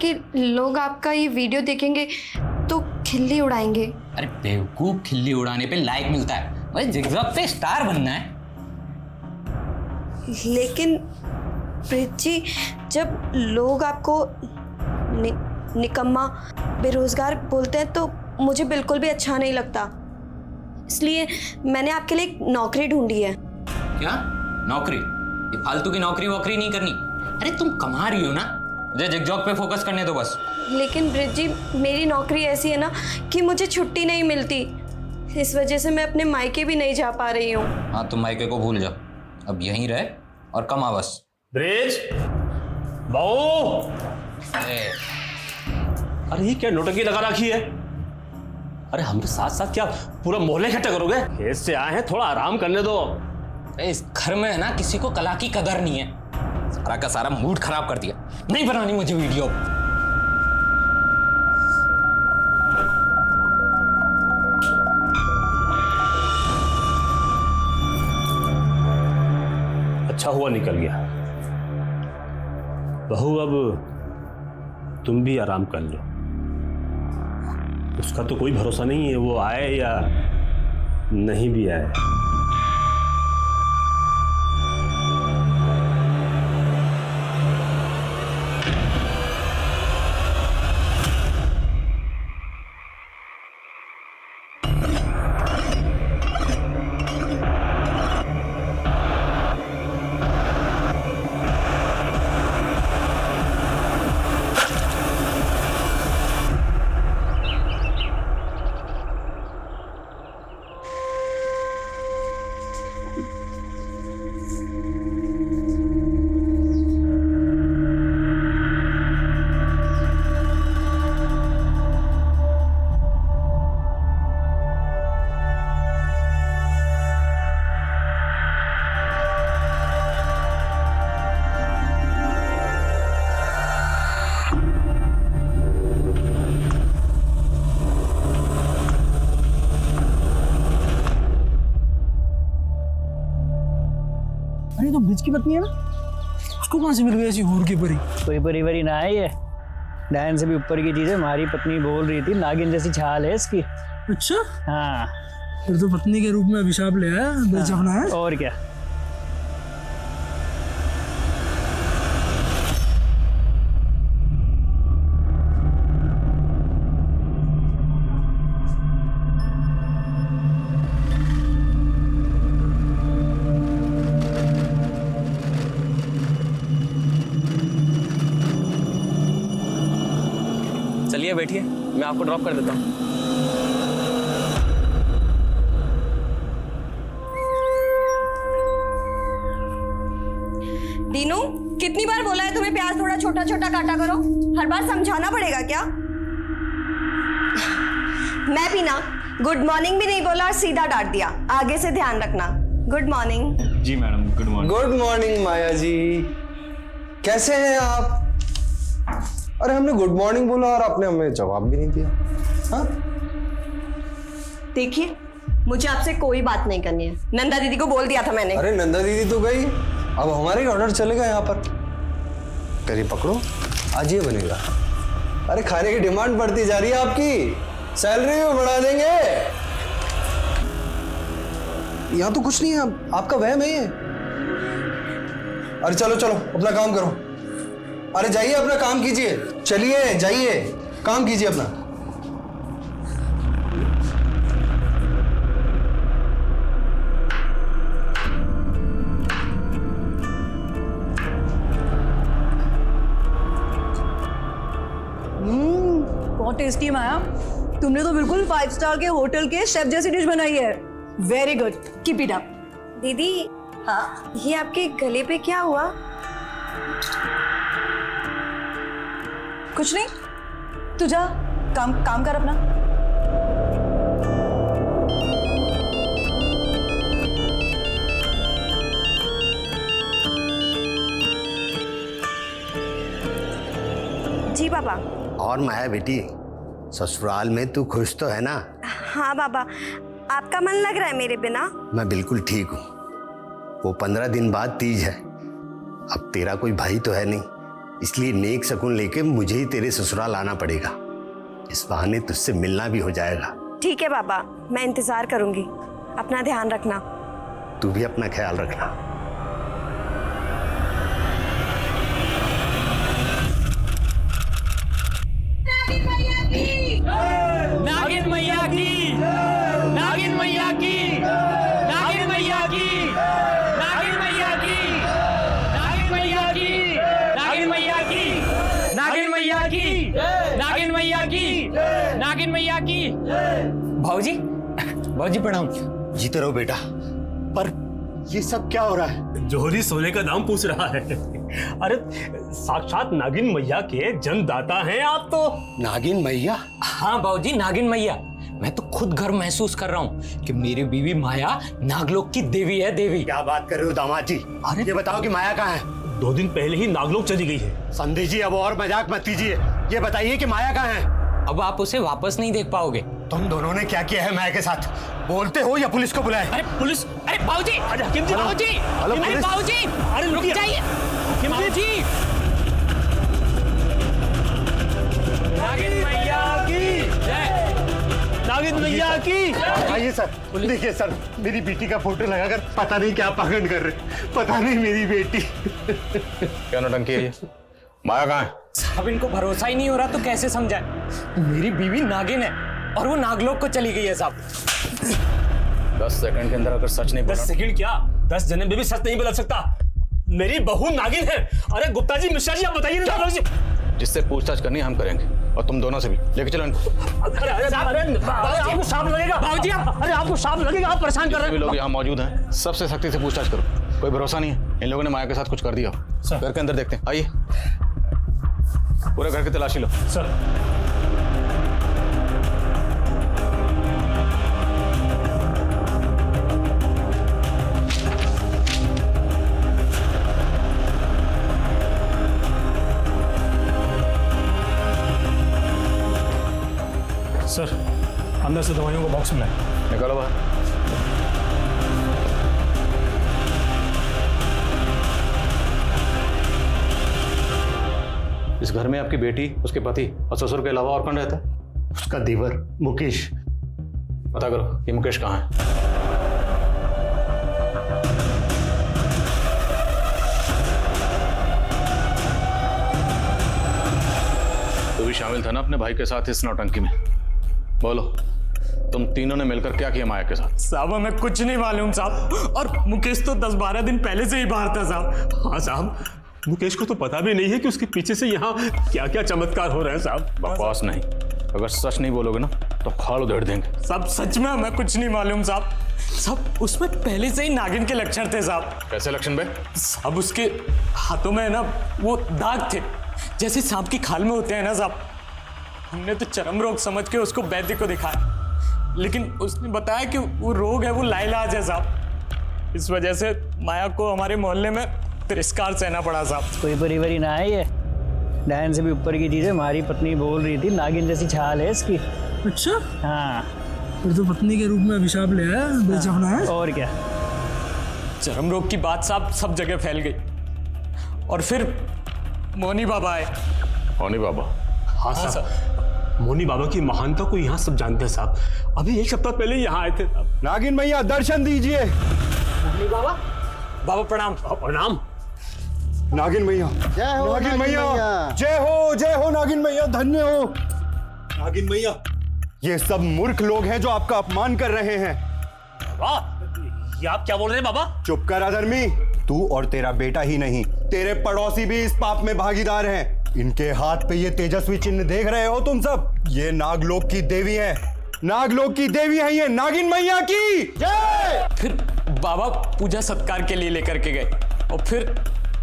कि लोग आपका ये वीडियो देखेंगे तो खिल्ली उड़ाएंगे। अरे बेवकूफ, खिल्ली उड़ाने पे लाइक मिलता है, भाई जिगजैग पे स्टार बनना है। लेकिन प्रीत जी, जब लोग आपको निकम्मा, बेरोजगार बोलते हैं तो मुझे बिल्कुल भी अच्छा नहीं लगता। इसलिए मैंने आपके लिए एक नौकरी ढूंढी है। क्या नौकरी? ये फालतू की नौकरी वोकरी नहीं करनी। अरे तुम कमा रही हो ना, मुझे जिगजैग पे फोकस करने दो बस। लेकिन ब्रिज जी, मेरी नौकरी ऐसी है ना कि मुझे छुट्टी नहीं मिलती। इस वजह से मैं अपने मायके भी नहीं जा पा रही हूँ। हाँ, तुम मायके को भूल जाओ, अब यहीं रहे और कमा बस। ब्रिज बहू, अरे ये क्या नोटंकी लगा रखी है? अरे हमरे साथ साथ क्या पूरा मोहल्ले इकट्ठा करोगे? खेत से आए हैं, थोड़ा आराम करने दो। इस घर में है ना किसी को कला की कदर नहीं है, सारा का सारा मूड खराब कर दिया। नहीं बनानी मुझे वीडियो। अच्छा हुआ निकल गया। बहू अब तुम भी आराम कर लो, उसका तो कोई भरोसा नहीं है, वो आए या नहीं भी आए। अरे तो ब्रिज की पत्नी है ना, उसको कहाँ से मिल गई ऐसी हूर की परी? कोई परी वरी ना है, ये डायन से भी ऊपर की चीज है। हमारी पत्नी बोल रही थी नागिन जैसी छाल है इसकी। अच्छा, हाँ फिर तो पत्नी के रूप में अभिशाप ले आया ब्रिज अपना है। और क्या। चलिए बैठिए, मैं आपको ड्रॉप कर देता हूँ। दीनू, कितनी बार बोला है तुम्हें प्याज थोड़ा छोटा छोटा काटा करो? हर बार समझाना पड़ेगा क्या? मैं भी ना गुड मॉर्निंग भी नहीं बोला और सीधा डांट दिया। आगे से ध्यान रखना। Good morning. जी madam, good morning. Good morning Maya ji, कैसे हैं आप? अरे हमने गुड मॉर्निंग बोला और आपने हमें जवाब भी नहीं दिया। हाँ? देखिए, मुझे आपसे कोई बात नहीं करनी है। नंदा दीदी को बोल दिया था मैंने। अरे नंदा दीदी तो गई, अब हमारा ही ऑर्डर चलेगा यहाँ पर। करिए पकड़ो, आज ये बनेगा। अरे खाने की डिमांड बढ़ती जा रही है आपकी, सैलरी भी बढ़ा देंगे। यहाँ तो कुछ नहीं है, आपका वहम है ये। अरे चलो चलो अपना काम करो। अरे जाइए अपना काम कीजिए, चलिए जाइए काम कीजिए अपना। बहुत टेस्टी माया, तुमने तो बिल्कुल 5 स्टार के होटल के शेफ जैसी डिश बनाई है। Very good, keep it up. दीदी, हाँ, ये आपके गले पे क्या हुआ? कुछ नहीं, तू जा काम कर अपना। जी पापा। और माया बेटी, ससुराल में तू खुश तो है ना? हाँ बाबा, आपका मन लग रहा है मेरे बिना? मैं बिल्कुल ठीक हूँ। वो 15 दिन बाद तीज है, अब तेरा कोई भाई तो है नहीं, इसलिए नेक शकुन लेके मुझे ही तेरे ससुराल आना पड़ेगा। इस बहाने तुझसे मिलना भी हो जाएगा। ठीक है पापा, मैं इंतज़ार करूंगी। अपना ध्यान रखना। तू भी अपना ख्याल रखना। नागिन मैया की, नागिन मैया की, नागिन मैया की, नागिन मैया की, नागिन मैया की, नागिन मैया की, नागिन मैया की, नागिन मैया की, नागिन मैया की। भाऊजी, भाऊजी प्रणाम। जीते रहो बेटा। पर ये सब क्या हो रहा है? जोहरी सोने का दाम पूछ रहा है। अरे साक्षात नागिन मैया के जन्मदाता हैं आप तो। नागिन मैया? हाँ भाऊजी, नागिन मैया। मैं तो खुद गर्व महसूस कर रहा हूँ कि मेरी बीवी माया नागलोक की देवी है, देवी। क्या बात कर रहे हो दामाद जी? अरे ये बताओ कि माया कहाँ है? 2 दिन पहले ही नागलोक चली गई है। संदेश जी अब और मजाक मत कीजिए। ये बताइए कि माया कहाँ है? अब आप उसे वापस नहीं देख पाओगे। तुम दोनों ने क्या किया है माया के साथ? बोलते हो या पुलिस को बुलाए? अरे पुलिस, अरे बाबूजी, अरे हकीम जी, बाबूजी, हेलो, अरे पुलिस। बाबूजी, अरे रुक रुकिए। जाइए, बाबूजी। नागिन मैया की जय, नागिन मैया की। आइए सर, देखिए सर, मेरी बेटी का फोटो लगाकर पता नहीं क्या पाखंड कर रहे। पता नहीं मेरी बेटी। क्या नौटंकी है ये? माया कहाँ है? साहब इनको भरोसा ही नहीं हो रहा तो कैसे समझाएं? मेरी बीवी नागिन है और वो नागलोक को चली गई है साहब। 10 सेकंड के अंदर अगर सच नहीं 10 बोला। सेकंड क्या, 10 जने में भी सच नहीं बदल सकता। मेरी बहू नागिन है। अरे गुप्ता जी, मिश्रा जी, आप बताइए ना। जिससे पूछताछ करनी है हम करेंगे, और तुम दोनों से भी। लेके चलो इनको। अरे आपको सांप लगेगा बाबूजी, अरे आपको सांप लगेगा, आप परेशान कर रहे सभी हैं। लोग यहाँ मौजूद हैं, सबसे सख्ती से पूछताछ करो। कोई भरोसा नहीं है, इन लोगों ने माया के साथ कुछ कर दिया। घर के अंदर देखते हैं, आइए। पूरे घर की तलाशी लो। सर, सर अंदर से दवाइयों का बॉक्स मिला है। निकालो बाहर। इस घर में आपकी बेटी, उसके पति और ससुर के अलावा और कौन रहता है? उसका देवर मुकेश। पता करो ये मुकेश कहाँ है। तू भी शामिल था ना अपने भाई के साथ इस नौटंकी में? बोलो, तुम तीनों ने मिलकर क्या किया माया के साथ? साहब हमें कुछ नहीं मालूम साहब, और मुकेश तो 10-12 दिन पहले से ही बाहर था साहब। हाँ साहब, मुकेश को तो पता भी नहीं है कि उसके पीछे से यहाँ क्या क्या चमत्कार हो रहे हैं साहब। बकवास नहीं, अगर सच नहीं बोलोगे ना तो खाल उधेड़ देंगे। साहब सच में हमें कुछ नहीं मालूम साहब। साहब उसमें पहले से ही नागिन के लक्षण थे साहब। कैसे लक्षण बे? साहब उसके हाथों में है ना वो दाग थे, जैसे सांप की खाल में होते हैं ना साहब। हमने तो चरम रोग समझ के उसको वैद्य को दिखाया, लेकिन उसने बताया कि वो रोग है वो लाइलाज है साहब। इस वजह से माया को हमारे मोहल्ले में तिरस्कार सहना पड़ा साहब। कोई परिवारी ना है ये, डायन से भी ऊपर की चीज़ है। हमारी पत्नी बोल रही थी नागिन जैसी छाल है इसकी। अच्छा, हाँ फिर तो पत्नी के रूप में अभिशाप ले आया, बेचपना है। और क्या। चरम रोग की बात साहब सब जगह फैल गई, और फिर मोनी बाबा आए। होनी बाबा? हाँ साहब, मोनी बाबा की महानता को यहाँ सब जानते हैं साहब। अभी 1 सप्ताह पहले यहाँ आए थे साहब। नागिन मैया दर्शन दीजिए। बाबा, बाबा प्रणाम। प्रणाम। नागिन मैया, जय हो नागिन मैया, जय हो नागिन मैया, धन्य हो नागिन मैया। ये सब मूर्ख लोग हैं जो आपका अपमान कर रहे हैं। वाह, ये आप क्या बोल रहे हैं बाबा? चुप कर अधर्मी। तू और तेरा बेटा ही नहीं, तेरे पड़ोसी भी इस पाप में भागीदार हैं। इनके हाथ पे ये तेजस्वी चिन्ह देख रहे हो तुम सब, ये नागलोक की देवी है। नागलोक की देवी है ये, नागिन मैया की जय। फिर बाबा पूजा सत्कार के लिए लेकर के गए, और फिर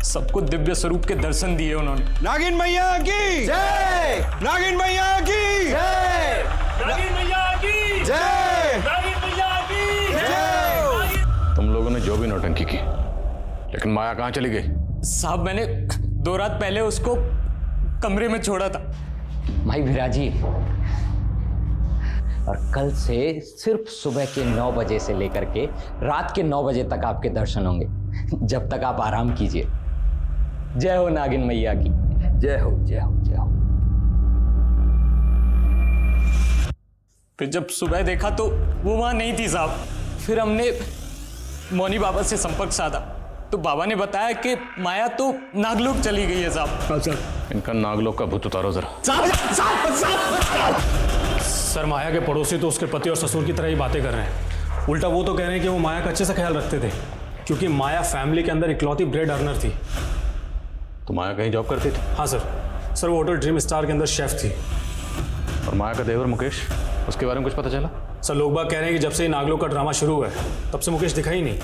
सबको दिव्य स्वरूप के दर्शन दिए उन्होंने। नागिन मैया की जय, नागिन मैया की जय, नागिन मैया की जय, नागिन मैया की जय। तुम लोगों ने जो भी नौटंकी की, लेकिन माया कहाँ चली गई? साहब मैंने 2 रात पहले उसको कमरे में छोड़ा था। माई विराजी, और कल से सिर्फ सुबह के 9 बजे से लेकर के रात के 9 बजे तक आपके दर्शन होंगे, जब तक आप आराम कीजिए। जय हो नागिन मैया की। जय हो जय हो जय हो। फिर जब सुबह देखा तो वो वहां नहीं थी साहब। फिर हमने मौनी बाबा से संपर्क साधा तो बाबा ने बताया कि माया तो नागलोक चली गई है साहब। इनका नागलोक का भूत उतारो जरा। सर माया के पड़ोसी तो उसके पति और ससुर की तरह ही बातें कर रहे हैं। उल्टा वो तो कह रहे हैं कि वो माया का अच्छे से ख्याल रखते थे, क्योंकि माया फैमिली के अंदर इकलौती ब्रेड अर्नर थी। तो माया कहीं जॉब करती थी? हाँ सर वो होटल ड्रीम स्टार के अंदर शेफ थी। और माया का देवर मुकेश, उसके बारे में कुछ पता चला? सर लोग बाग कह रहे हैं कि जब से नागलोक का ड्रामा शुरू हुआ है तब से मुकेश दिखा ही नहीं।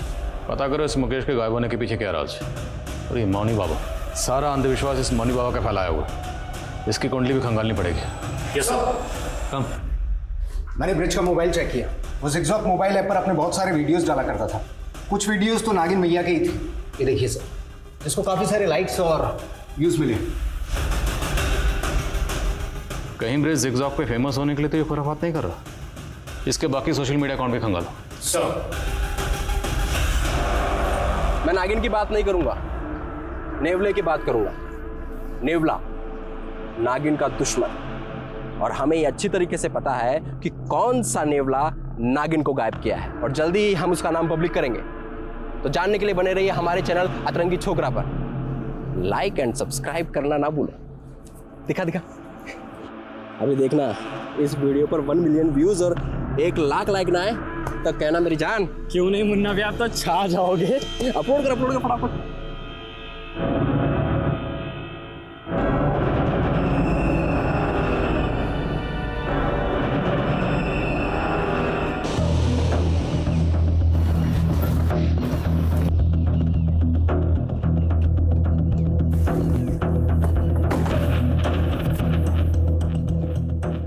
पता करो इस मुकेश के गायब होने के पीछे क्या राज है। और ये मौनी बाबा, सारा अंधविश्वास इस मौनी बाबा का फैलाया हुआ है। इसकी कुंडली भी खंगालनी पड़ेगी। Yes sir. कम। मैंने ब्रिज का मोबाइल चेक किया। वो जिगजॉग मोबाइल ऐप पर अपने बहुत सारे वीडियोस डाला करता था। कुछ वीडियोस तो नागिन मैया के ही थे। ये देखिए सर, इसको काफी सारे लाइक्स और व्यूज मिले। कहीं ब्रिज जिगजॉग पे फेमस होने के लिए तो ये खुराफात नहीं कर रहा। इसके बाकी सोशल मीडिया अकाउंट भी खंगालो। सर मैं नागिन की बात नहीं करूंगा, नेवले की बात करूंगा। नेवला नागिन का दुश्मन, और हमें ये अच्छी तरीके से पता है कि कौन सा नेवला नागिन को गायब किया है, और जल्दी ही हम उसका नाम पब्लिक करेंगे। तो जानने के लिए बने रहिए हमारे चैनल अतरंगी छोकरा पर। लाइक एंड सब्सक्राइब करना ना भूलो। दिखा अभी देखना, इस वीडियो पर 1 मिलियन व्यूज और 1 लाख लाइक ना आए तो कहना मेरी जान। क्यों नहीं मुन्ना भी, आप तो छा जाओगे। अपलोड कर फटाफट।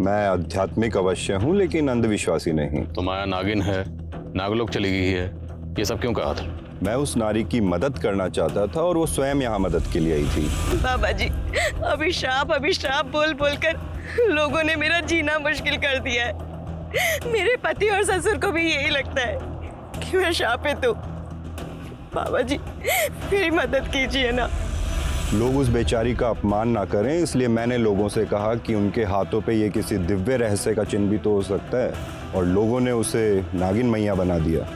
मैं आध्यात्मिक अवश्य हूँ लेकिन अंधविश्वासी नहीं। तो माया नागिन है, नागलोक चली गई है, ये सब क्यों कहा था? मैं उस नारी की मदद करना चाहता था और वो स्वयं यहाँ मदद के लिए आई थी। बाबा जी, अभिशाप बोल बोलकर लोगों ने मेरा जीना मुश्किल कर दिया है। मेरे पति और ससुर को भी यही लगता है कि मैं शापित हूँ। बाबा जी मेरी मदद कीजिए ना। लोग उस बेचारी का अपमान ना करें, इसलिए मैंने लोगों से कहा कि उनके हाथों पे ये किसी दिव्य रहस्य का चिन्ह भी तो हो सकता है, और लोगों ने उसे नागिन मैया बना दिया।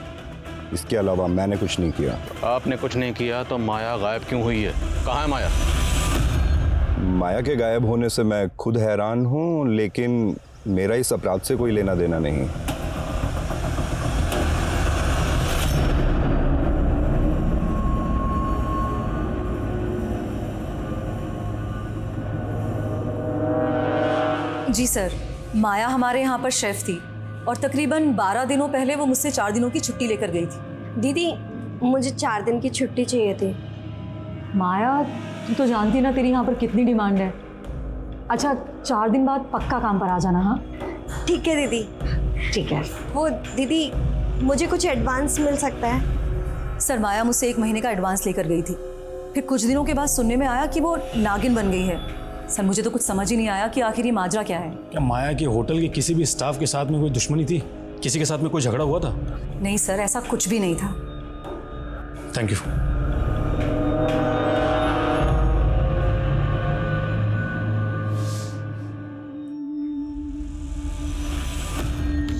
इसके अलावा मैंने कुछ नहीं किया। आपने कुछ नहीं किया तो माया गायब क्यों हुई है? कहाँ है माया? माया के गायब होने से मैं खुद हैरान हूँ, लेकिन मेरा इस अपराध से कोई लेना देना नहीं। जी सर, माया हमारे यहाँ पर शेफ थी और तकरीबन 12 दिनों पहले वो मुझसे 4 दिनों की छुट्टी लेकर गई थी। दीदी मुझे 4 दिन की छुट्टी चाहिए थी। माया, तू तो जानती ना तेरी यहाँ पर कितनी डिमांड है। अच्छा, 4 दिन बाद पक्का काम पर आ जाना। हाँ ठीक है दीदी। ठीक है। वो दीदी मुझे कुछ एडवांस मिल सकता है? सर माया मुझसे 1 महीने का एडवांस लेकर गई थी, फिर कुछ दिनों के बाद सुनने में आया कि वो नागिन बन गई है। सर मुझे तो कुछ समझ ही नहीं आया कि आखिर ये माजरा क्या है। क्या माया के होटल के किसी भी स्टाफ के साथ में कोई दुश्मनी थी? किसी के साथ में कोई झगड़ा हुआ था? नहीं सर, ऐसा कुछ भी नहीं था। Thank you.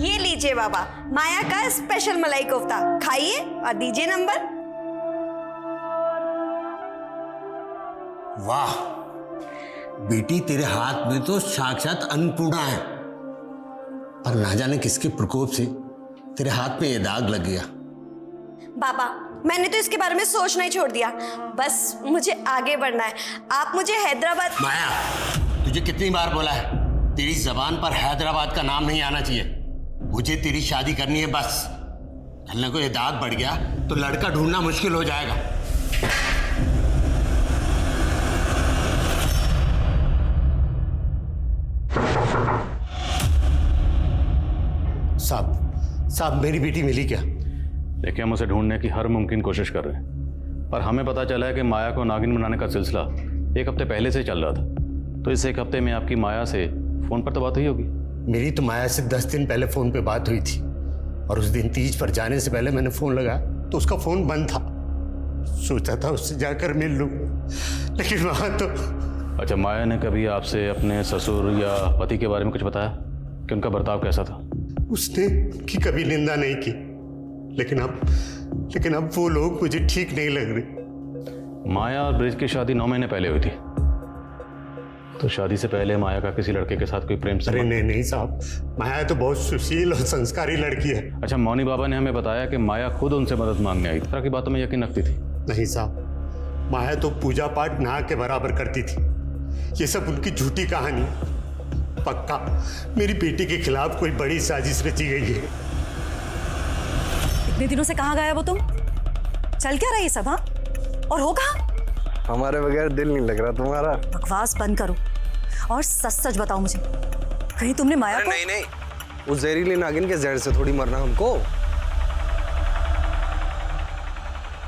ये लीजिए बाबा, माया का स्पेशल मलाई कोफ्ता, खाइए और दीजिए नंबर। वाह बेटी, तेरे हाथ में तो साक्षात अन्नपूर्णा है, पर ना जाने किसके प्रकोप से तेरे हाथ पे ये दाग लग गया। बाबा मैंने तो इसके बारे में सोचना ही छोड़ दिया, बस मुझे आगे बढ़ना है। आप मुझे हैदराबाद। माया, तुझे कितनी बार बोला है, तेरी जबान पर हैदराबाद का नाम नहीं आना चाहिए। मुझे तेरी शादी करनी है बस। कल को ये दाग बढ़ गया तो लड़का ढूंढना मुश्किल हो जाएगा। साहब मेरी बेटी मिली क्या? देखिए, हम उसे ढूंढने की हर मुमकिन कोशिश कर रहे हैं, पर हमें पता चला है कि माया को नागिन बनाने का सिलसिला 1 हफ्ते पहले से चल रहा था। तो इस 1 हफ्ते में आपकी माया से फोन पर तो बात हुई होगी? मेरी तो माया से 10 दिन पहले फोन पे बात हुई थी, और उस दिन तीज पर जाने से पहले मैंने फोन लगाया तो उसका फोन बंद था। सोचा था उससे जाकर मिल लूं, लेकिन वहां तो अच्छा, माया ने कभी आपसे अपने ससुर या पति के बारे में कुछ बताया कि उनका बर्ताव कैसा था? उसने की कभी निंदा नहीं की, लेकिन अब वो लोग मुझे ठीक नहीं लग रहे। माया और ब्रिज की शादी 9 महीने पहले हुई थी, तो शादी से पहले माया का किसी लड़के के साथ कोई प्रेम अरे संबंध? नहीं साहब, माया तो बहुत सुशील और संस्कारी लड़की है। अच्छा, मौनी बाबा ने हमें बताया कि माया खुद उनसे मदद मांगने आई। तरह की बातों में यकीन रखती थी? नहीं साहब, माया तो पूजा पाठ ना के बराबर करती थी। ये सब उनकी झूठी कहानी है। पक्का मेरी बेटी के खिलाफ कोई बड़ी साजिश रची गई है। इतने दिनों से कहाँ गए वो तुम? चल क्या रहा है ये सब? हाँ, और हो कहाँ? हमारे बगैर दिल नहीं लग रहा तुम्हारा। बकवास बंद करो और सच सच बताओ मुझे, कहीं तुमने माया को? नहीं, उस जहरीली नागिन के जहर से थोड़ी मरना हमको।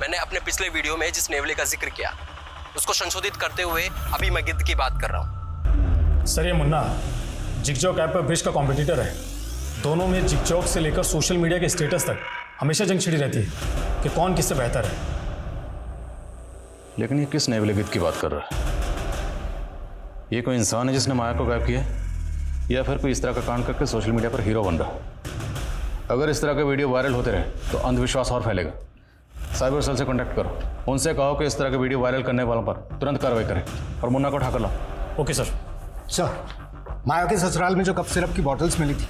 मैंने अपने पिछले वीडियो में जिस नेवले का जिक्र किया उसको संशोधित करते हुए अभी मैं गिद्ध की बात कर रहा हूँ। सर, ये मुन्ना जिगजॉक ऐप पर ब्रिज का कॉम्पिटिटर है। दोनों में जिगजॉक से लेकर सोशल मीडिया के स्टेटस तक हमेशा जंग छिड़ी रहती है कि कौन किससे बेहतर है। लेकिन ये किस नेवले गिद्ध की बात कर रहा है? ये कोई इंसान है जिसने माया को गायब किया है, या फिर कोई इस तरह का कांड करके सोशल मीडिया पर हीरो बन रहा है? अगर इस तरह के वीडियो वायरल होते रहे तो अंधविश्वास और फैलेगा। साइबर सेल से कांटेक्ट करो, उनसे कहो कि इस तरह के वीडियो वायरल करने वालों पर तुरंत कार्रवाई करें और मुन्ना को उठा कर लाओ। Okay sir. सर, माया के ससुराल में जो कप सिरप की बॉटल्स मिली थी,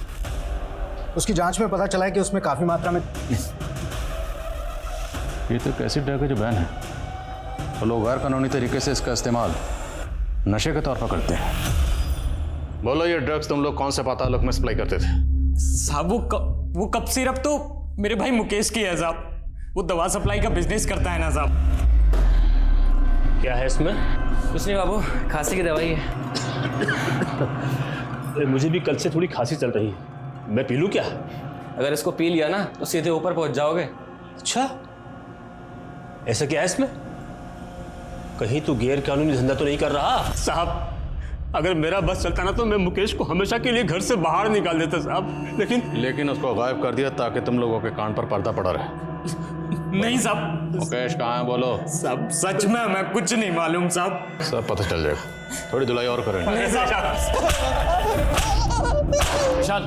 उसकी जांच में पता चला है कि उसमें काफी मात्रा में ये तो कैसी ड्रग है जो बैन है, और लोग गैर कानूनी तरीके से इसका इस्तेमाल नशे के तौर पर करते हैं। बोलो, ये ड्रग्स तुम लोग कौन से पातालोक में सप्लाई करते थे? साहब वो कप सिरप तो मेरे भाई मुकेश की है साहब। वो दवा सप्लाई का बिजनेस करता है ना साहब। क्या है इसमें? कुछ नहीं बाबू, खांसी की दवाई है। मुझे भी कल से थोड़ी खांसी चल रही है, मैं पी लूँ क्या? अगर इसको पी लिया ना तो सीधे ऊपर पहुंच जाओगे। अच्छा, ऐसा क्या है इसमें? कहीं तू गैर कानूनी धंधा तो नहीं कर रहा? साहब, अगर मेरा बस चलता ना तो मैं मुकेश को हमेशा के लिए घर से बाहर निकाल देता साहब, लेकिन उसको गायब कर दिया ताकि तुम लोगों के कान पर पर्दा पड़ा रहे। नहीं साहब। मुकेश कहाँ है बोलो? साहब सच में मैं कुछ नहीं मालूम साहब। सब पता चल जाएगा, थोड़ी धुलाई और करें। विशाल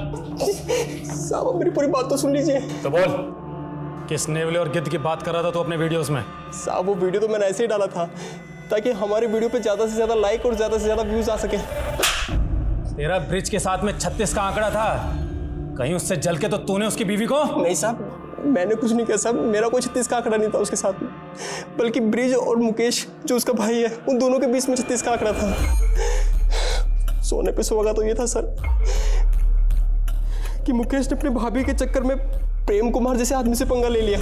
साहब, मेरी पूरी बात तो सुन लीजिए। तो बोल, किस नेवले और गिद्ध की बात कर रहा था तो अपने वीडियोस में? साहब, वो वीडियो तो मैंने ऐसे ही डाला था ताकि हमारे वीडियो पे ज़्यादा से ज़्यादा लाइक और ज़्यादा से ज़्यादा व्यूज आ सके। तेरा ब्रिज के साथ में 36 का आंकड़ा था, कहीं उससे जल के तो तूने उसकी बीवी को? नहीं साहब, मैंने कुछ नहीं किया साहब, मेरा कोई 36 का आंकड़ा नहीं था उसके साथ में, बल्कि ब्रिज और मुकेश जो उसका भाई है उन दोनों के बीच में 36 का आंकड़ा था। सोने पे सुहागा तो ये था सर कि मुकेश ने अपनी भाभी के चक्कर में प्रेम कुमार जैसे आदमी से पंगा ले लिया।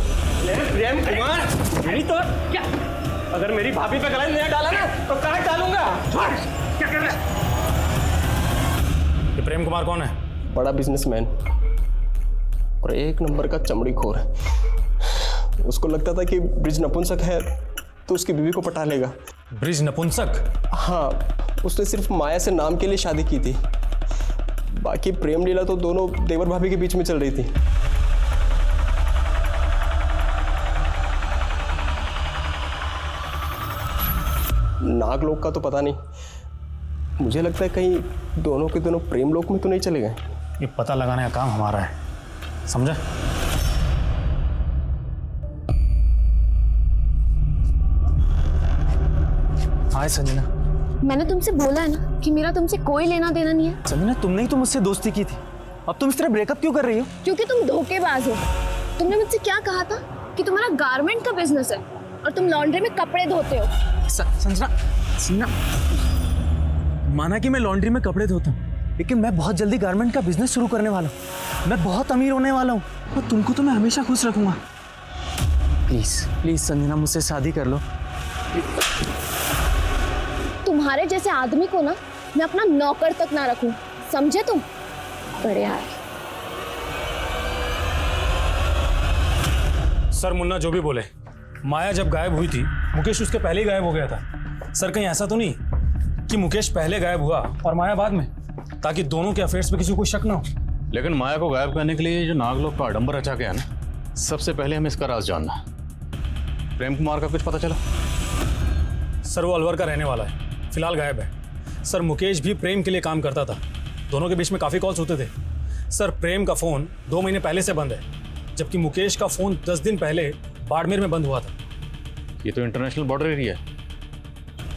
प्रेम कुमार? मेरी तो क्या, अगर मेरी भाभी पे गला नहीं डाला ना तो कहाँ डालूंगा? क्या कर रहा है? ये प्रेम कुमार कौन है? बड़ा बिजनेसमैन और एक नंबर का चमड़ी खोर है। उसको लगता था कि ब्रिज नपुंसक है तो उसकी बीवी को पटा लेगा। ब्रिज नपुंसक? हाँ, उसने सिर्फ माया से नाम के लिए शादी की थी, बाकी प्रेम लीला तो दोनों देवर भाभी के बीच में चल रही थी। नागलोक का तो पता नहीं, मुझे लगता है कहीं दोनों के दोनों प्रेम लोक में तो नहीं चले गए। ये पता लगाने का काम हमारा है, समझा? हाय संजना। मैंने तुमसे बोला है ना कि मेरा तुमसे कोई लेना देना नहीं है। संजना, तुमने ही तो मुझसे दोस्ती की थी, अब तुम इस तरह ब्रेकअप क्यों कर रही हो? क्योंकि तुम धोखेबाज हो। तुमने मुझसे क्या कहा था कि तुम्हारा गारमेंट का बिजनेस है और तुम लॉन्ड्री में कपड़े धोते हो। संजना, माना कि मैं लॉन्ड्री में कपड़े धोता हूँ, लेकिन मैं बहुत जल्दी गारमेंट का बिजनेस शुरू करने वाला हूँ। मैं बहुत अमीर होने वाला हूँ और तुमको तो मैं हमेशा खुश रखूंगा। प्लीज प्लीज संजना, मुझसे शादी कर लो। तुम्हारे जैसे आदमी को ना मैं अपना नौकर तक ना रखूं, समझे तुम? बढ़िया है। सर, मुन्ना जो भी बोले, माया जब गायब हुई थी मुकेश उसके पहले ही गायब हो गया था। सर, कहीं ऐसा तो नहीं कि मुकेश पहले गायब हुआ और माया बाद में, ताकि दोनों के अफेयर्स पे किसी को शक ना हो? लेकिन माया को गायब करने के लिए जो नागलोक का आडंबर रचा गया ना, सबसे पहले हमें इसका राज जानना। प्रेम कुमार का कुछ पता चला? सर, वो अलवर का रहने वाला है, फिलहाल गायब है। सर मुकेश भी प्रेम के लिए काम करता था, दोनों के बीच में काफ़ी कॉल्स होते थे। सर प्रेम का फ़ोन 2 महीने पहले से बंद है, जबकि मुकेश का फ़ोन 10 दिन पहले बाड़मेर में बंद हुआ था। ये तो इंटरनेशनल बॉर्डर एरिया है,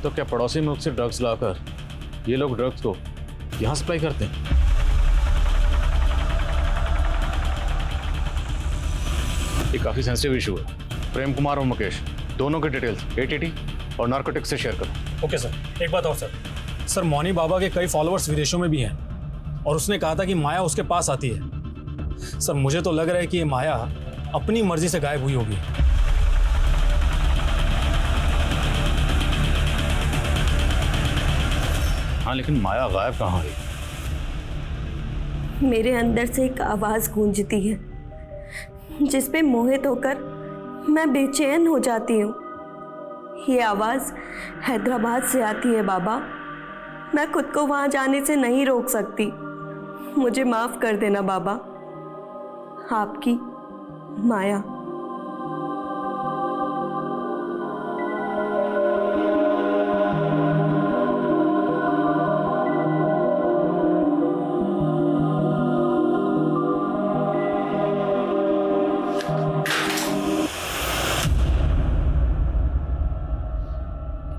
तो क्या पड़ोसी मुल्क से ड्रग्स लाकर ये लोग ड्रग्स को यहाँ सप्लाई करते हैं? ये काफ़ी सेंसिटिव इशू है। प्रेम कुमार और मुकेश दोनों के डिटेल्स ATT और नार्कोटिक्स से शेयर करो। Okay sir. एक बात और सर मौनी बाबा के कई फॉलोअर्स विदेशों में भी हैं और उसने कहा था कि माया उसके पास आती है। सर मुझे तो लग रहा है कि ये माया अपनी मर्जी से गायब हुई होगी। हाँ, लेकिन माया गायब कहाँ हुई? मेरे अंदर से एक आवाज़ गूंजती है जिस पे मोहित होकर मैं बेचैन हो जाती हूँ। ये आवाज़ हैदराबाद से आती है बाबा। मैं खुद को वहाँ जाने से नहीं रोक सकती। मुझे माफ़ कर देना बाबा। आपकी माया।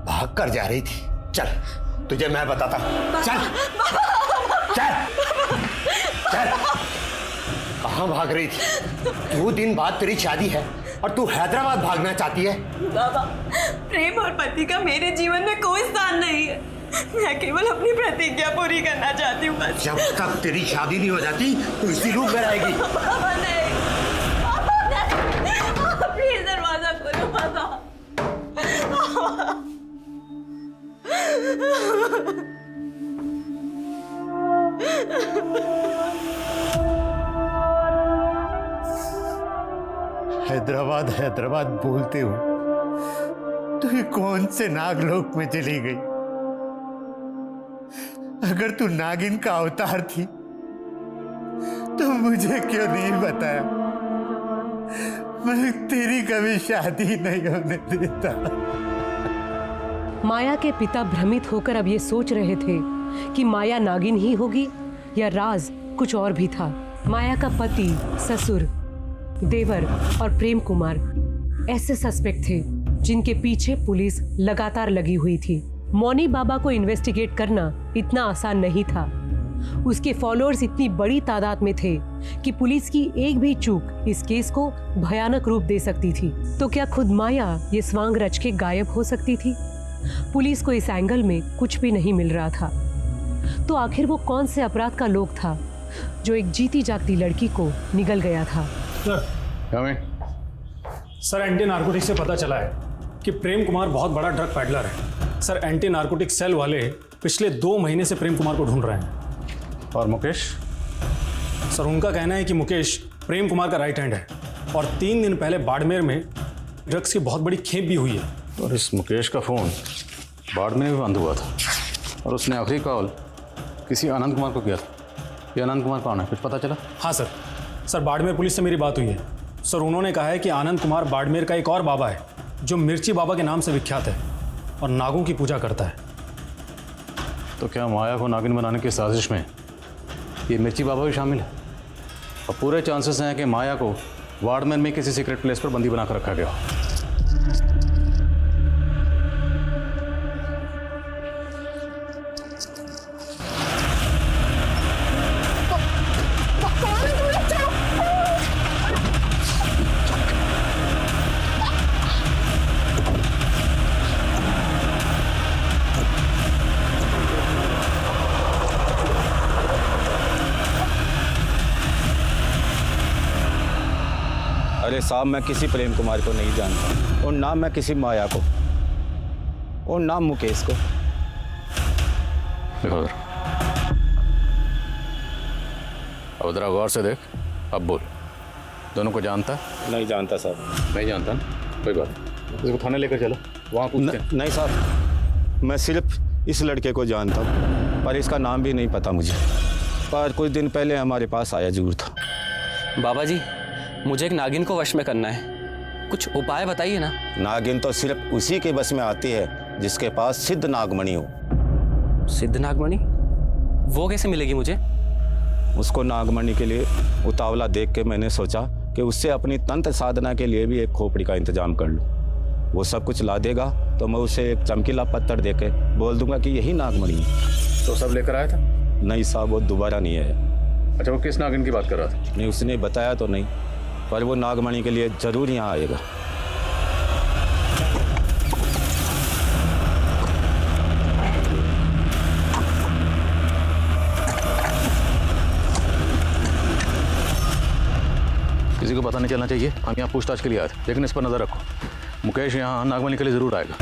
भाग कर जा रही थी। चल तुझे मैं बताता हूँ। चल चल चल। कहाँ भाग रही थी? 2 दिन बाद तेरी शादी है और तू हैदराबाद भागना चाहती है? बाबा, प्रेम और पति का मेरे जीवन में कोई स्थान नहीं है। मैं केवल अपनी प्रतिज्ञा पूरी करना चाहती हूँ बस। जब तक तेरी शादी नहीं हो जाती तो इसी रूप में रहेगी। बाबा नहीं, बाबा नहीं, प्लीज दरवाजा खोलो बाबा। हैदराबाद हैदराबाद बोलते हो तो ये कौन से नागलोक में चली गई? अगर तू नागिन का अवतार थी तो मुझे क्यों नहीं बताया? मैं तेरी कभी शादी नहीं होने देता। माया के पिता भ्रमित होकर अब ये सोच रहे थे कि माया नागिन ही होगी या राज कुछ और भी था। माया का पति, ससुर, देवर और प्रेम कुमार ऐसे सस्पेक्ट थे जिनके पीछे पुलिस लगातार लगी हुई थी। मौनी बाबा को इन्वेस्टिगेट करना इतना आसान नहीं था। उसके फॉलोअर्स इतनी बड़ी तादाद में थे कि पुलिस की एक भी चूक इस केस को भयानक रूप दे सकती थी। तो क्या खुद माया ये स्वांग रच के गायब हो सकती थी? पुलिस को इस एंगल में कुछ भी नहीं मिल रहा था। तो आखिर वो कौन से अपराध का लोग था जो एक जीती जागती लड़की को निगल गया था? सर एंटी नार्कोटिक्स से पता चला है कि प्रेम कुमार बहुत बड़ा ड्रग पैडलर है। सर एंटी नार्कोटिक्स सेल वाले पिछले 2 महीने से प्रेम कुमार को ढूंढ रहे हैं। और मुकेश? सर उनका कहना है कि मुकेश प्रेम कुमार का राइट हैंड है और 3 दिन पहले बाड़मेर में ड्रग्स की बहुत बड़ी खेप भी हुई है। और इस मुकेश का फ़ोन बाड़मेर में बंद हुआ था और उसने आखिरी कॉल किसी आनंद कुमार को किया था। ये आनंद कुमार कौन है, कुछ पता चला? हाँ सर बाड़मेर पुलिस से मेरी बात हुई है। सर उन्होंने कहा है कि आनंद कुमार बाड़मेर का एक और बाबा है जो मिर्ची बाबा के नाम से विख्यात है और नागों की पूजा करता है। तो क्या माया को नागिन बनाने की साजिश में ये मिर्ची बाबा भी शामिल है? और पूरे चांसेस हैं कि माया को बाड़मेर में किसी सीक्रेट प्लेस पर बंदी बनाकर रखा गया। अरे साहब, मैं किसी प्रेम कुमार को नहीं जानता और ना मैं किसी माया को और ना मुकेश को। देखो अब जरा गौर से देख, अब बोल। दोनों को जानता? नहीं जानता साहब। नहीं जानता ना, कोई बात नहीं। इसको थाने लेकर चलो, वहाँ पूछते हैं। नहीं साहब, मैं सिर्फ इस लड़के को जानता हूँ पर इसका नाम भी नहीं पता मुझे। पर कुछ दिन पहले हमारे पास आया जरूर था। बाबा जी, मुझे एक नागिन को वश में करना है, कुछ उपाय बताइए ना। नागिन तो सिर्फ उसी के बस में आती है जिसके पास सिद्ध नागमणि हो। सिद्ध नागमणि? वो कैसे मिलेगी मुझे? उसको नागमणि के लिए उतावला देख के मैंने सोचा कि उससे अपनी तंत्र साधना के लिए भी एक खोपड़ी का इंतजाम कर लूँ। वो सब कुछ ला देगा तो मैं उसे एक चमकीला पत्थर देके बोल दूंगा कि यही नागमणि है। तो सब लेकर आया था? नहीं साहब, वो दोबारा नहीं है। अच्छा, वो किस नागिन की बात कर रहा था? नहीं, उसने बताया तो नहीं, पर वो नागमणि के लिए जरूर यहाँ आएगा। किसी को पता नहीं चलना चाहिए। हम यहाँ पूछताछ के लिए आए थे, लेकिन इस पर नजर रखो। मुकेश यहाँ नागमणि के लिए जरूर आएगा।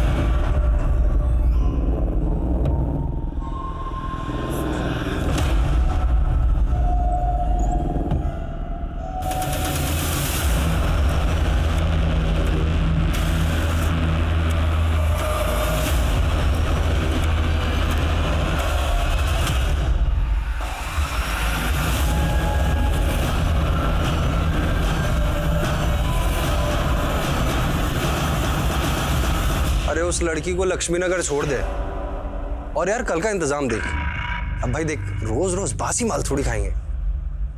अरे उस लड़की को लक्ष्मी नगर छोड़ दे और यार कल का इंतजाम देख। अब भाई देख, रोज रोज बासी माल थोड़ी खाएंगे,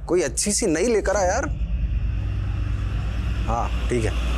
कोई अच्छी सी नई लेकर आ यार। हाँ ठीक है।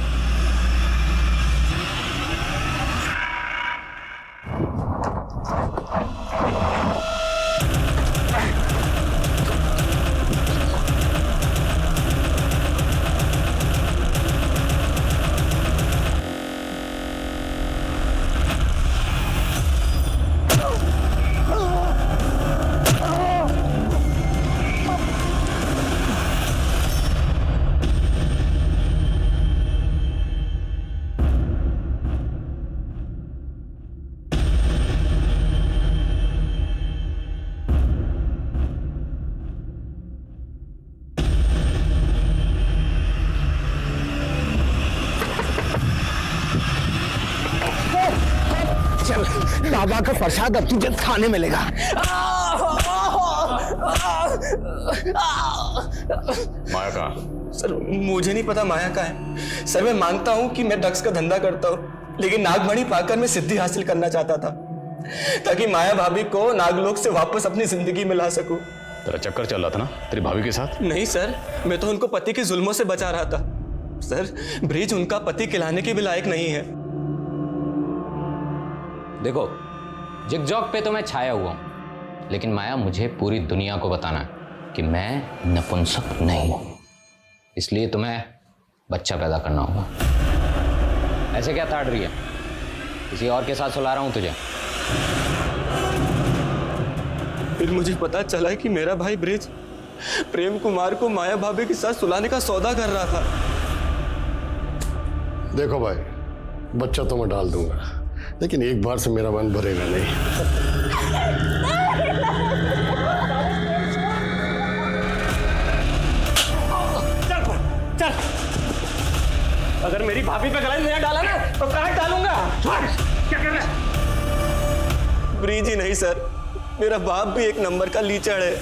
बाबा का प्रसाद अब तुझे खाने मिलेगा। माया कहाँ? सर मुझे नहीं पता माया कहाँ है। सर मैं मानता हूँ कि मैं ड्रग्स का धंधा करता हूँ, लेकिन नागमणि पाकर मैं सिद्धि हासिल करना चाहता था ताकि माया भाभी को नागलोक से वापस अपनी जिंदगी में ला सकूं। तेरा चक्कर चल रहा था ना तेरी भाभी के साथ? नहीं सर, मैं तो उनको पति के जुल्मों से बचा रहा था। सर ब्रिज उनका पति खिलाने के भी लायक नहीं है। देखो, जिगजॉग पे तो मैं छाया हुआ हूं, लेकिन माया मुझे पूरी दुनिया को बताना है कि मैं नपुंसक नहीं हूं। इसलिए तुम्हें बच्चा पैदा करना होगा। ऐसे क्या ताड़ रही है? किसी और के साथ सुला रहा हूं तुझे। फिर मुझे पता चला कि मेरा भाई ब्रिज प्रेम कुमार को माया भाभी के साथ सुलाने का सौदा कर रहा था। देखो भाई, बच्चा तो मैं डाल दूंगा, लेकिन एक बार से मेरा मन भरेगा नहीं। चल, अगर मेरी भाभी पे गलत नहीं डाला ना तो काट डालूंगा। क्या कर रहा है? ब्रिज ही नहीं सर, मेरा बाप भी एक नंबर का लीचड़ है।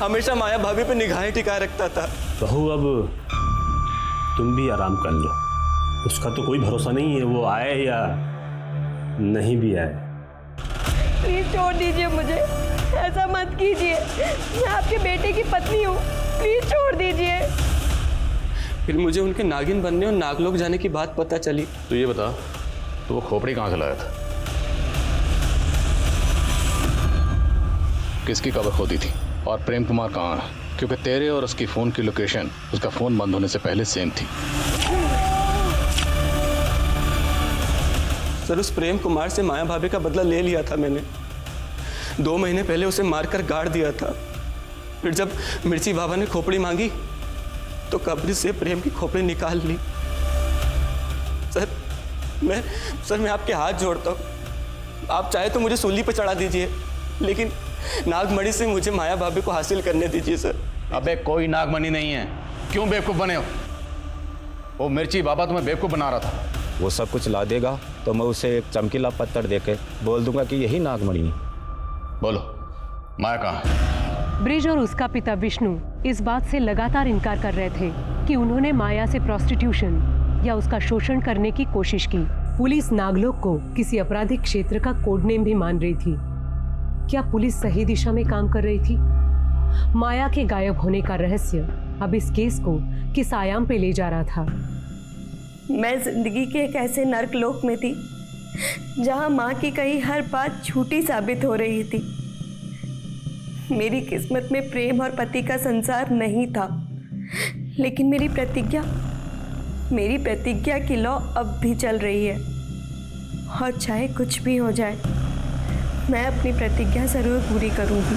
हमेशा माया भाभी पे निगाहें टिकाए रखता था। बहू अब तुम भी आराम कर लो, उसका तो कोई भरोसा नहीं है, वो आए या नहीं भी आए। प्लीज छोड़ दीजिए मुझे, ऐसा मत कीजिए। मैं आपके बेटे की पत्नी हूँ, प्लीज छोड़ दीजिए। फिर मुझे उनके नागिन बनने और नागलोक जाने की बात पता चली। तो ये बता, तो वो खोपड़ी कहाँ से लाया था? किसकी कबर खोदी थी? और प्रेम कुमार कहाँ है? क्योंकि तेरे और उसकी फोन की लोकेशन उसका फोन बंद होने से पहले सेम थी। सर उस प्रेम कुमार से माया भाभी का बदला ले लिया था मैंने। 2 महीने पहले उसे मारकर गाड़ दिया था। फिर जब मिर्ची बाबा ने खोपड़ी मांगी तो कब्र से प्रेम की खोपड़ी निकाल ली। सर मैं आपके हाथ जोड़ता हूँ, आप चाहे तो मुझे सूली पे चढ़ा दीजिए, लेकिन नागमणि से मुझे माया भाभी को हासिल करने दीजिए सर। अबे कोई नागमणि नहीं है, क्यों बेवकूफ बने हो? वो मिर्ची बाबा तुम्हें बेवकूफ बना रहा था। वो सब कुछ ला देगा तो मैं उसे एक चमकीला पत्थर देके बोल दूंगा कि यही नागमणि है। बोलो, माया कहाँ है? ब्रिज और उसका पिता विष्णु इस बात से लगातार इनकार कर रहे थे कि उन्होंने माया से प्रोस्टिट्यूशन या उसका शोषण करने की कोशिश की। पुलिस नागलोक को किसी आपराधिक क्षेत्र का कोड नेम भी मान रही थी। क्या पुलिस सही दिशा में काम कर रही थी? माया के गायब होने का रहस्य अब इस केस को किस आयाम पे ले जा रहा था? मैं जिंदगी के एक ऐसे नर्क लोक में थी जहां माँ की कही हर बात झूठी साबित हो रही थी। मेरी किस्मत में प्रेम और पति का संसार नहीं था, लेकिन मेरी प्रतिज्ञा की लौ अब भी चल रही है। और चाहे कुछ भी हो जाए, मैं अपनी प्रतिज्ञा जरूर पूरी करूंगी।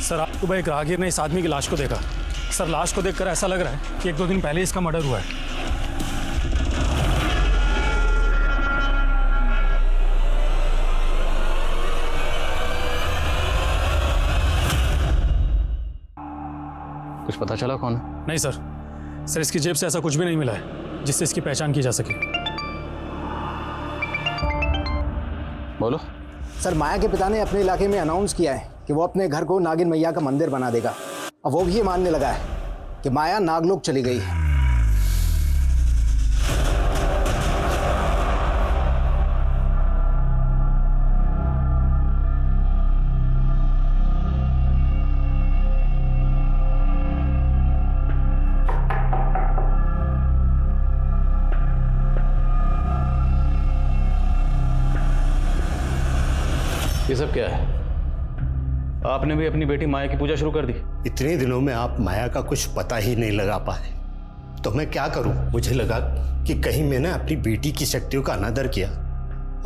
सर आपको भाई एक राहगीर ने इस आदमी की लाश को देखा। सर लाश को देखकर ऐसा लग रहा है कि 1-2 दिन पहले इसका मर्डर हुआ है। कुछ पता चला कौन है? नहीं सर इसकी जेब से ऐसा कुछ भी नहीं मिला है जिससे इसकी पहचान की जा सके। बोलो। सर माया के पिता ने अपने इलाके में अनाउंस किया है कि वो अपने घर को नागिन मैया का मंदिर बना देगा। अब वो भी ये मानने लगा है कि माया नागलोक चली गई है। ये सब क्या है? आपने भी अपनी बेटी माया की पूजा शुरू कर दी? इतने दिनों में आप माया का कुछ पता ही नहीं लगा पाए तो मैं क्या करूं? मुझे लगा कि कहीं मैंने अपनी बेटी की शक्तियों का अनादर किया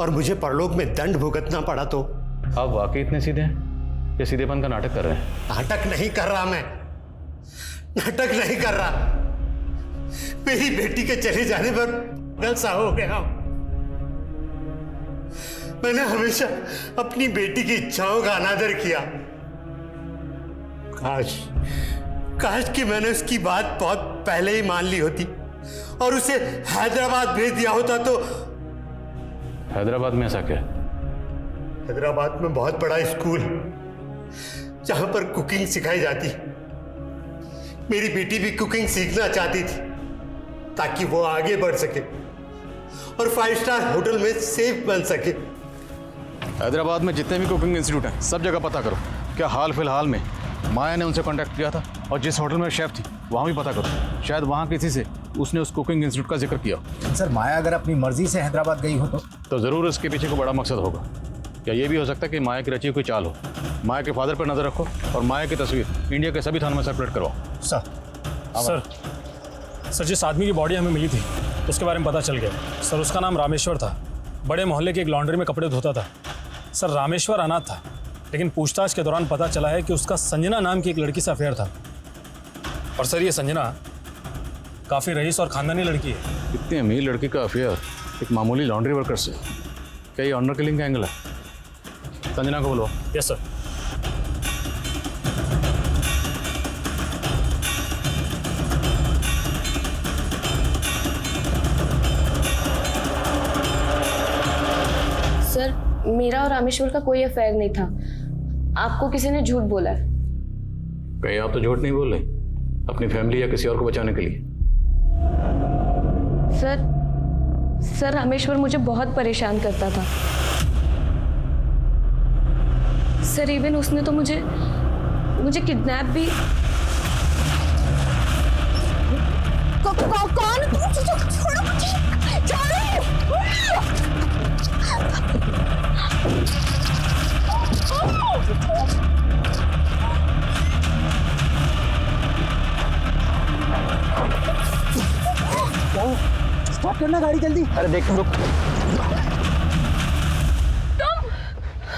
और मुझे परलोक में दंड भुगतना पड़ा तो। आप वाकई इतने सीधे हैं? ये सीधेपन का नाटक कर रहे हैं? नाटक नहीं कर रहा मैं, नाटक नहीं कर रहा। मेरी बेटी के चले जाने पर गलसा हो गया। मैंने हमेशा अपनी बेटी की इच्छाओं का अनादर किया। काश कि मैंने उसकी बात बहुत पहले ही मान ली होती और उसे हैदराबाद भेज दिया होता तो। हैदराबाद में ऐसा क्या? हैदराबाद में बहुत बड़ा स्कूल जहां पर कुकिंग सिखाई जाती। मेरी बेटी भी कुकिंग सीखना चाहती थी ताकि वो आगे बढ़ सके और 5 स्टार होटल में सेफ बन सके। हैदराबाद में जितने भी कुकिंग इंस्टीट्यूट हैं सब जगह पता करो। क्या हाल फिलहाल में माया ने उनसे कांटेक्ट किया था? और जिस होटल में शेफ थी वहाँ भी पता करो, शायद वहाँ किसी से उसने उस कुकिंग इंस्टीट्यूट का जिक्र किया। सर माया अगर अपनी मर्जी से हैदराबाद गई हो तो ज़रूर इसके पीछे कोई बड़ा मकसद होगा। क्या ये भी हो सकता है कि माया की रची हुई कोई चाल हो? माया के फादर पर नजर रखो और माया की तस्वीर इंडिया के सभी थानों में सर्कुलेट करवाओ। सर जिस आदमी की बॉडी हमें मिली थी उसके बारे में पता चल गया। सर उसका नाम रामेश्वर था, बड़े मोहल्ले के एक लॉन्ड्री में कपड़े धोता था। सर रामेश्वर अनाथ था, लेकिन पूछताछ के दौरान पता चला है कि उसका संजना नाम की एक लड़की से अफेयर था। और सर ये संजना काफ़ी रईस और खानदानी लड़की है। इतनी अमीर लड़की का अफेयर एक मामूली लॉन्ड्री वर्कर से? क्या ये ऑनर किलिंग का एंगल है? संजना को बोलो। Yes sir. सर मेरा और रामेश्वर का कोई अफेयर नहीं था, आपको किसी ने झूठ बोला है। कहीं आप तो झूठ नहीं बोल रहे अपनी फैमिली या किसी और को बचाने के लिए? सर रामेश्वर मुझे बहुत परेशान करता था। सर इवन उसने तो मुझे किडनैप भी। कौन? छोड़ो मुझे। स्टॉप करना गाड़ी जल्दी। अरे देख रुक।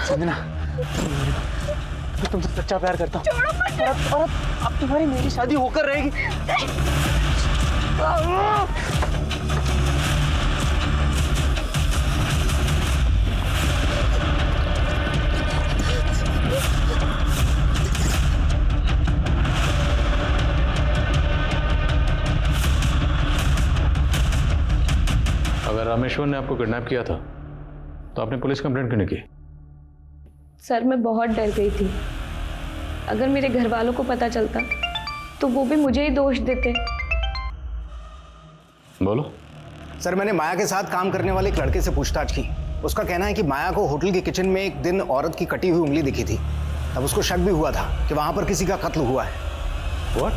संजना मैं तुमसे सच्चा प्यार करता हूँ और अब तुम्हारी मेरी शादी होकर रहेगी। अगर रामेश्वर ने आपको किडनैप किया था तो आपने पुलिस कंप्लेंट क्यों नहीं की? सर मैं बहुत डर गई थी, अगर मेरे घर वालों को पता चलता तो वो भी मुझे ही दोष देते। बोलो सर मैंने माया के साथ काम करने वाले एक लड़के से पूछताछ की। उसका कहना है कि माया को होटल के किचन में एक दिन औरत की कटी हुई उंगली दिखी थी। तब उसको शक भी हुआ था कि वहां पर किसी का कत्ल हुआ है। What?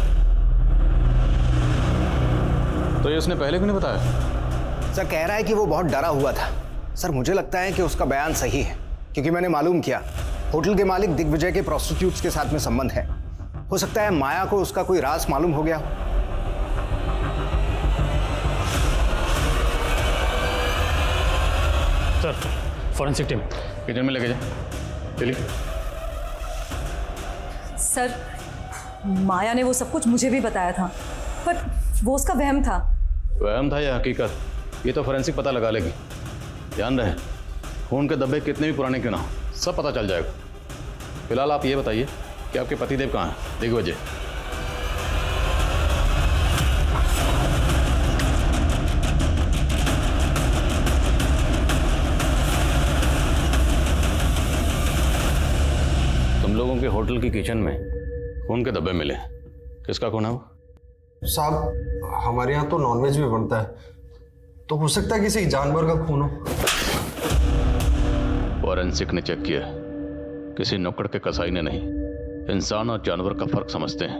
तो ये उसने पहले क्यों नहीं बताया? सर कह रहा है कि वो बहुत डरा हुआ था। सर मुझे लगता है कि उसका बयान सही है, क्योंकि मैंने मालूम किया होटल के मालिक दिग्विजय के प्रोस्टिट्यूट्स के साथ में संबंध है। हो सकता है माया को उसका कोई राज मालूम हो गया हो। सर फॉरेंसिक टीम किचन में लेके जाए। चलिए। सर माया ने वो सब कुछ मुझे भी बताया था, पर वो उसका वहम था। वहम था या हकीकत, ये तो फोरेंसिक पता लगा लेगी। ध्यान रहे, खून के धब्बे कितने भी पुराने क्यों ना हो, सब पता चल जाएगा। फिलहाल आप ये बताइए कि आपके पतिदेव कहाँ हैं? दिग्विजय। तुम लोगों के होटल की किचन में खून के धब्बे मिले, किसका खून है वो? साहब हमारे यहाँ तो नॉनवेज भी बनता है, तो हो सकता है किसी जानवर का खून हो। फॉरेंसिक ने चेक किया, किसी नुक्कड़ के कसाई ने नहीं। इंसान और जानवर का फर्क समझते हैं।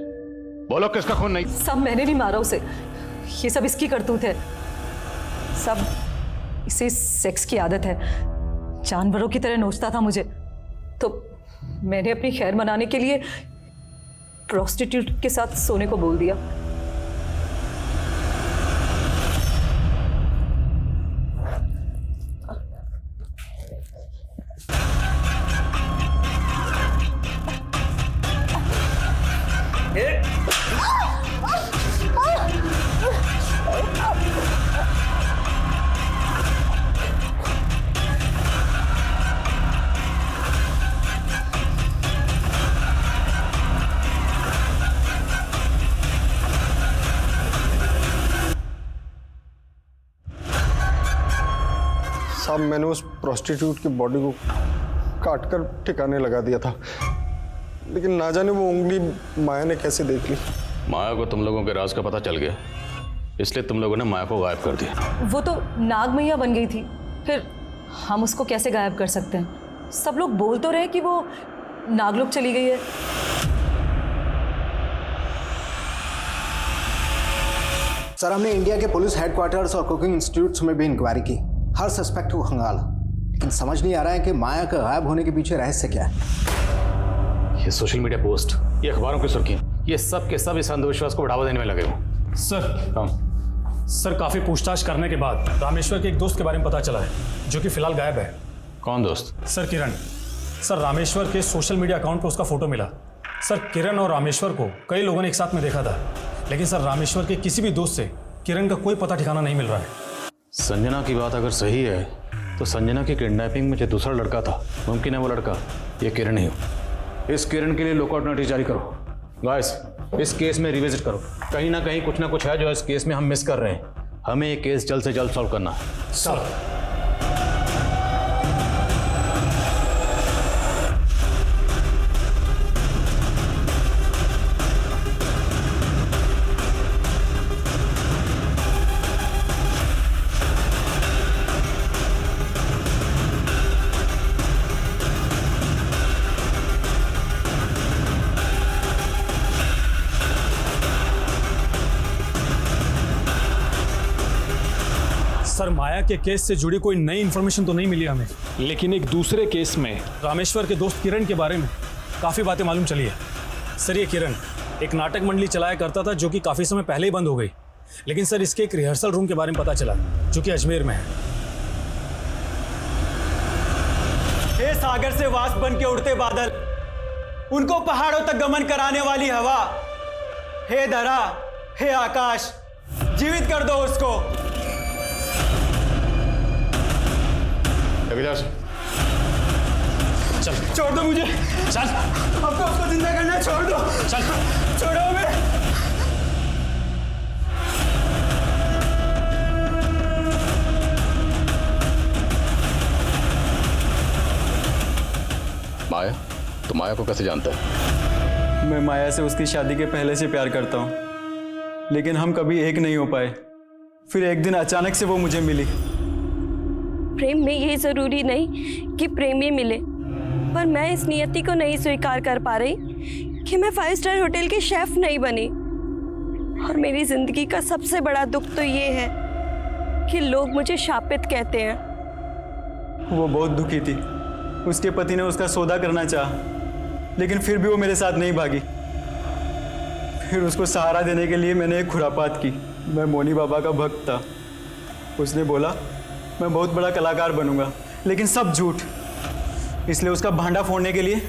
बोलो किसका खून नहीं? सब मैंने नहीं मारा उसे, ये सब इसकी करतूत है। सब इसे सेक्स की आदत है, जानवरों की तरह नोचता था मुझे, तो मैंने अपनी खैर मनाने के लिए प्रोस्टिट्यूट के साथ सोने को बोल दिया। साहब मैंने उस प्रोस्टिट्यूट की बॉडी को काटकर ठिकाने लगा दिया था, लेकिन ना जाने वो उंगली माया ने कैसे देख ली। माया को तुम लोगों के राज का पता चल गया, इसलिए तुम लोगों ने माया को गायब कर दिया। वो तो नाग मैया बन गई थी, फिर हम उसको कैसे गायब कर सकते हैं? सब लोग बोल तो रहे कि वो नागलोक चली गई है। सर हमने इंडिया के पुलिस हेडक्वार्टर्स और कुकिंग इंस्टीट्यूट्स में भी इंक्वायरी की, हर सस्पेक्ट को खंगाला, लेकिन समझ नहीं आ रहा है कि माया का गायब होने के पीछे रहस्य क्या है। ये सोशल मीडिया पोस्ट, ये अखबारों की सुर्खियां, ये सब के सब इस अंधविश्वास को बढ़ावा देने में लगे हुए। सर काफी पूछताछ करने के बाद रामेश्वर के एक दोस्त के बारे में पता चला है, जो कि फिलहाल गायब है। कौन दोस्त? सर किरण। सर रामेश्वर के सोशल मीडिया अकाउंट पर उसका फोटो मिला। सर किरण और रामेश्वर को कई लोगों ने एक साथ में देखा था, लेकिन सर रामेश्वर के किसी भी दोस्त से किरण का कोई पता ठिकाना नहीं मिल रहा है। संजना की बात अगर सही है तो संजना की किडनैपिंग में जो दूसरा लड़का था, मुमकिन है वो लड़का ये किरण ही हो। इस किरण के लिए लुकआउट नोटिस जारी करो। गाइस इस केस में रिविजिट करो, कहीं ना कहीं कुछ ना कुछ है जो इस केस में हम मिस कर रहे हैं। हमें ये केस जल्द से जल्द सॉल्व करना है। सर सर माया के केस से जुड़ी कोई नई इन्फॉर्मेशन तो नहीं मिली हमें, लेकिन एक दूसरे केस में रामेश्वर के दोस्त किरण के बारे में काफ़ी बातें मालूम चली है। सर ये किरण एक नाटक मंडली चलाया करता था, जो कि काफ़ी समय पहले ही बंद हो गई, लेकिन सर इसके एक रिहर्सल रूम के बारे में पता चला, जो कि अजमेर में है। हे सागर से वाष्प बन के उड़ते बादल, उनको पहाड़ों तक गमन कराने वाली हवा, हे धरा, हे आकाश, जीवित कर दो उसको। चल छोड़ दो मुझे, चल अब तो उसको जिंदा करना है, छोड़ दो, चल छोड़ो हमें। माया, तो माया को कैसे जानता है? मैं माया से उसकी शादी के पहले से प्यार करता हूँ, लेकिन हम कभी एक नहीं हो पाए। फिर एक दिन अचानक से वो मुझे मिली। प्रेम में ये जरूरी नहीं कि प्रेमी मिले, पर मैं इस नियति को नहीं स्वीकार कर पा रही कि मैं 5 स्टार होटल की शेफ नहीं बनी। और मेरी जिंदगी का सबसे बड़ा दुख तो ये है कि लोग मुझे शापित कहते हैं। वो बहुत दुखी थी। उसके पति ने उसका सौदा करना चाहा, लेकिन फिर भी वो मेरे साथ नहीं भागी। फिर उसको सहारा देने के लिए मैंने एक खुरापात की। मैं मोनी बाबा का भक्त था। उसने बोला मैं बहुत बड़ा कलाकार बनूंगा, लेकिन सब झूठ। इसलिए उसका भांडा फोड़ने के लिए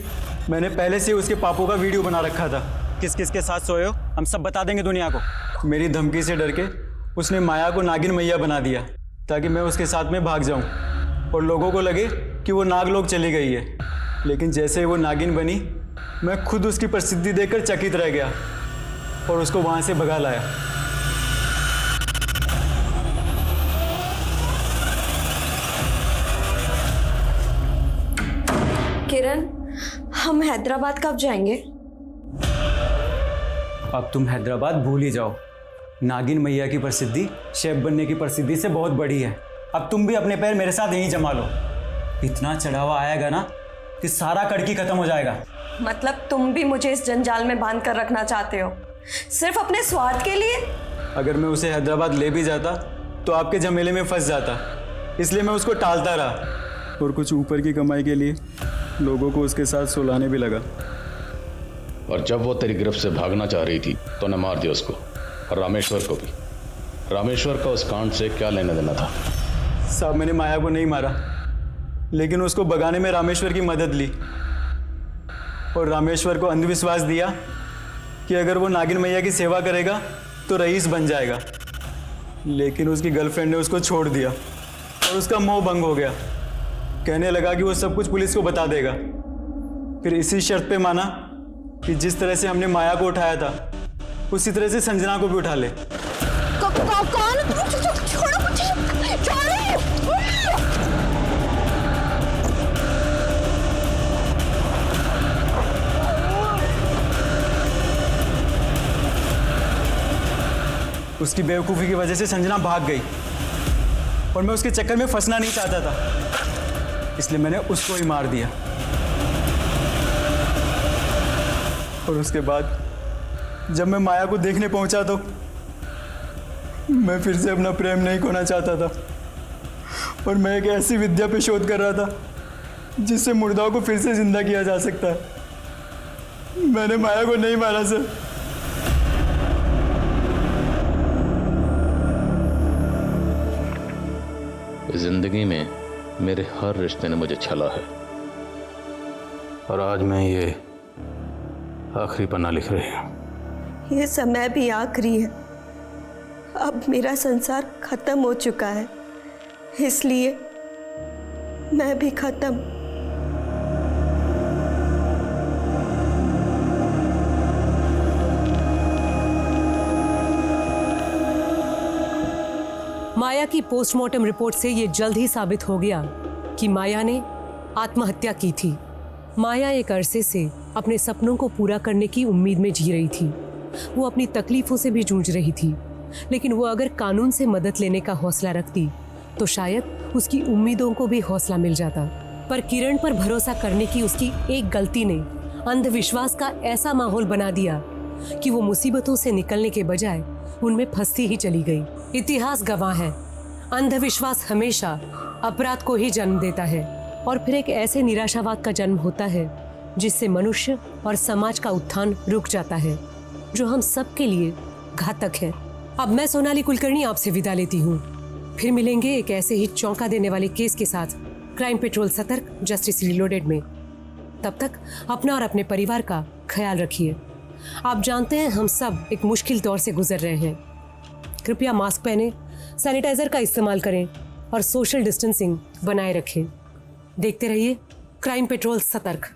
मैंने पहले से उसके पापों का वीडियो बना रखा था। किस किस के साथ सोए हो हम सब बता देंगे दुनिया को। मेरी धमकी से डर के उसने माया को नागिन मैया बना दिया ताकि मैं उसके साथ में भाग जाऊं और लोगों को लगे कि वो नागलोक चली गई है। लेकिन जैसे ही वो नागिन बनी, मैं खुद उसकी प्रसिद्धि देखकर चकित रह गया और उसको वहां से भगा लाया। किरण, हम हैदराबाद कब जाएंगे? अब तुम हैदराबाद भूल ही जाओ। नागिन मैया की प्रसिद्धि शेफ बनने की प्रसिद्धि से बहुत बड़ी है। अब तुम भी अपने पैर मेरे साथ यहीं जमा लो। इतना चढ़ावा आएगा ना कि सारा कड़की खत्म हो जाएगा। मतलब तुम भी मुझे इस जंजाल में बांध कर रखना चाहते हो, सिर्फ अपने स्वार्थ के लिए? अगर मैं उसे हैदराबाद ले भी जाता तो आपके झमेले में फंस जाता, इसलिए मैं उसको टालता रहा और कुछ ऊपर की कमाई के लिए लोगों को उसके साथ सुलाने भी लगा। और जब वो तेरी गिरफ्त से भागना चाह रही थी तो ने मार दिया उसको, और रामेश्वर को भी। रामेश्वर का उस कांड से क्या लेना देना था? साहब, मैंने माया को नहीं मारा, लेकिन उसको भगाने में रामेश्वर की मदद ली और रामेश्वर को अंधविश्वास दिया कि अगर वो नागिन मैया की सेवा करेगा तो रईस बन जाएगा। लेकिन उसकी गर्लफ्रेंड ने उसको छोड़ दिया और उसका मोह भंग हो गया। कहने लगा कि वो सब कुछ पुलिस को बता देगा। फिर इसी शर्त पे माना कि जिस तरह से हमने माया को उठाया था उसी तरह से संजना को भी उठा ले। कौन? छोड़ो मुझे, छोड़ो। उसकी बेवकूफ़ी की वजह से संजना भाग गई और मैं उसके चक्कर में फंसना नहीं चाहता था, इसलिए मैंने उसको ही मार दिया। और उसके बाद जब मैं माया को देखने पहुंचा तो मैं फिर से अपना प्रेम नहीं खोना चाहता था और मैं एक ऐसी विद्या पे शोध कर रहा था जिससे मुर्दाओं को फिर से जिंदा किया जा सकता है। मैंने माया को नहीं मारा सर। जिंदगी में मेरे हर रिश्ते ने मुझे छला है और आज मैं ये आखिरी पन्ना लिख रही हूँ। ये समय भी आखिरी है। अब मेरा संसार खत्म हो चुका है, इसलिए मैं भी खत्म। माया की पोस्टमार्टम रिपोर्ट से ये जल्द ही साबित हो गया कि माया ने आत्महत्या की थी। माया एक अरसे से अपने सपनों को पूरा करने की उम्मीद में जी रही थी। वो अपनी तकलीफों से भी जूझ रही थी, लेकिन वो अगर कानून से मदद लेने का हौसला रखती तो शायद उसकी उम्मीदों को भी हौसला मिल जाता। पर किरण पर भरोसा करने की उसकी एक गलती ने अंधविश्वास का ऐसा माहौल बना दिया कि वो मुसीबतों से निकलने के बजाय उनमें फंसती ही चली गई। इतिहास गवाह है, अंधविश्वास हमेशा अपराध को ही जन्म देता है और फिर एक ऐसे निराशावाद का जन्म होता है जिससे मनुष्य और समाज का उत्थान रुक जाता है, जो हम सब के लिए घातक है। अब मैं सोनाली कुलकर्णी आपसे विदा लेती हूँ। फिर मिलेंगे एक ऐसे ही चौंका देने वाले केस के साथ क्राइम पेट्रोल सतर्क जस्टिस रिलोडेड में। तब तक अपना और अपने परिवार का ख्याल रखिए। आप जानते हैं हम सब एक मुश्किल दौर से गुजर रहे हैं। कृपया मास्क पहने, सैनिटाइजर का इस्तेमाल करें और सोशल डिस्टेंसिंग बनाए रखें। देखते रहिए क्राइम पेट्रोल सतर्क।